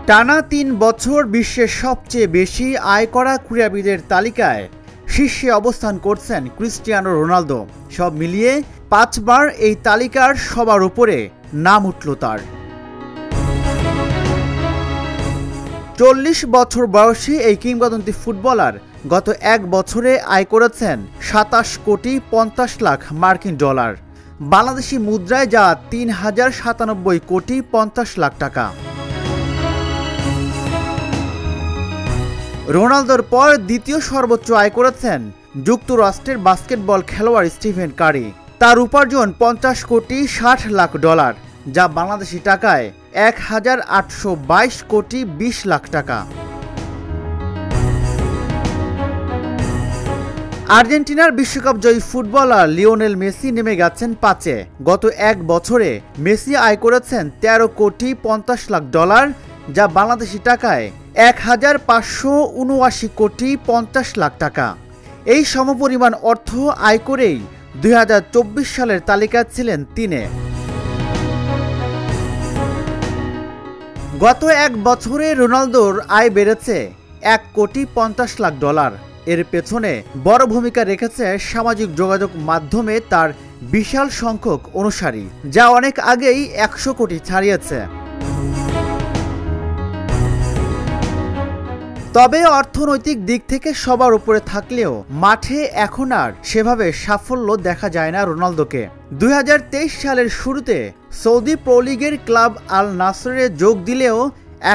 টানা ৩ বছর বিশ্বের সবচেয়ে বেশি আয় করা ক্রীড়াবিদের তালিকায় শীর্ষে অবস্থান করছেন ক্রিস্টিয়ানো রোনালদো। সব মিলিয়ে ৫ বার এই তালিকার সবার উপরে নাম উঠল তার। ৪০ বছর বয়সী এই কিংবদন্তি ফুটবলার গত এক বছরে আয় করেছেন ২৭ কোটি ৫০ লাখ মার্কিন ডলার, বাংলাদেশি মুদ্রায় যা ৩,০৯৭ কোটি ৫০ লাখ টাকা। রোনালদোর পর দ্বিতীয় সর্বোচ্চ আয় করেছেন যুক্তরাষ্ট্রের বাস্কেটবল খেলোয়াড় স্টিফেন কারি। তার উপার্জন ৫০ কোটি ৬০ লাখ ডলার, যা বাংলাদেশি টাকায় ১,৮২২ কোটি ২০ লাখ টাকা। আর্জেন্টিনার বিশ্বকাপ জয়ী ফুটবলার লিওনেল মেসি নেমে গেছেন ৫-এ। গত এক বছরে মেসি আয় করেছেন ১৩ কোটি ৫০ লাখ ডলার, যা বাংলাদেশি টাকায় ১,৫৭৯ কোটি ৫০ লাখ টাকা। এই সমপরিমাণ অর্থ আয় করেই ২০২৪ সালের তালিকায় ছিলেন তিনে। গত এক বছরে রোনালদোর আয় বেড়েছে ১ কোটি ৫০ লাখ ডলার। এর পেছনে বড় ভূমিকা রেখেছে সামাজিক যোগাযোগ মাধ্যমে তার বিশাল সংখ্যক অনুসারী, যা অনেক আগেই ১০০ কোটি ছাড়িয়েছে। তবে অর্থনৈতিক দিক থেকে সবার উপরে থাকলেও মাঠে এখন আর সেভাবে সাফল্য দেখা যায় না রোনালদোকে। ২০২৩ সালের শুরুতে সৌদি প্রো লিগের ক্লাব আল নাসরে যোগ দিলেও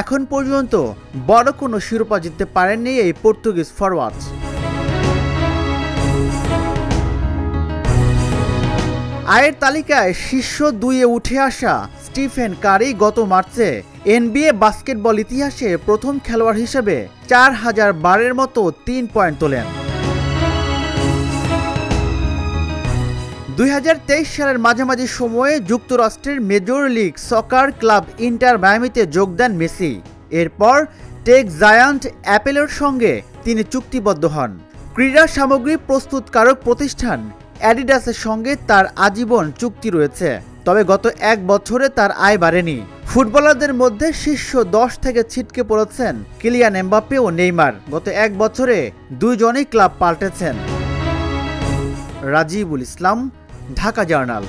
এখন পর্যন্ত বড় কোনো শিরোপা জিততে পারেননি এই পর্তুগিজ ফরওয়ার্ড। আয়ের তালিকায় শীর্ষ ২-এ উঠে আসা স্টিফেন কারি গত মার্চে NBA বাস্কেটবল ইতিহাসে প্রথম খেলোয়াড় হিসেবে ৪,০০০ বারের মতো ৩ পয়েন্ট তোলেন। ২০২৩ সালের মাঝামাঝি সময়ে যুক্তরাষ্ট্রের major league soccer club inter মায়ামিতে যোগ দেন মেসি। এরপর টেক জায়ান্ট অ্যাপেলের সঙ্গে তিনি চুক্তিবদ্ধ হন। ক্রীড়া সামগ্রী প্রস্তুতকারক প্রতিষ্ঠান অ্যাডিডাসের সঙ্গে তার আজীবন চুক্তি রয়েছে। তবে গত এক বছরে তার আয় বাড়েনি। ফুটবলারদের মধ্যে শীর্ষ ১০ থেকে ছিটকে পড়েছেন কিলিয়ান এমবাপ্পে ও নেইমার। গত এক বছরে দুইজনই ক্লাব পাল্টেছেন। রাজিবুল ইসলাম, ঢাকা জার্নাল।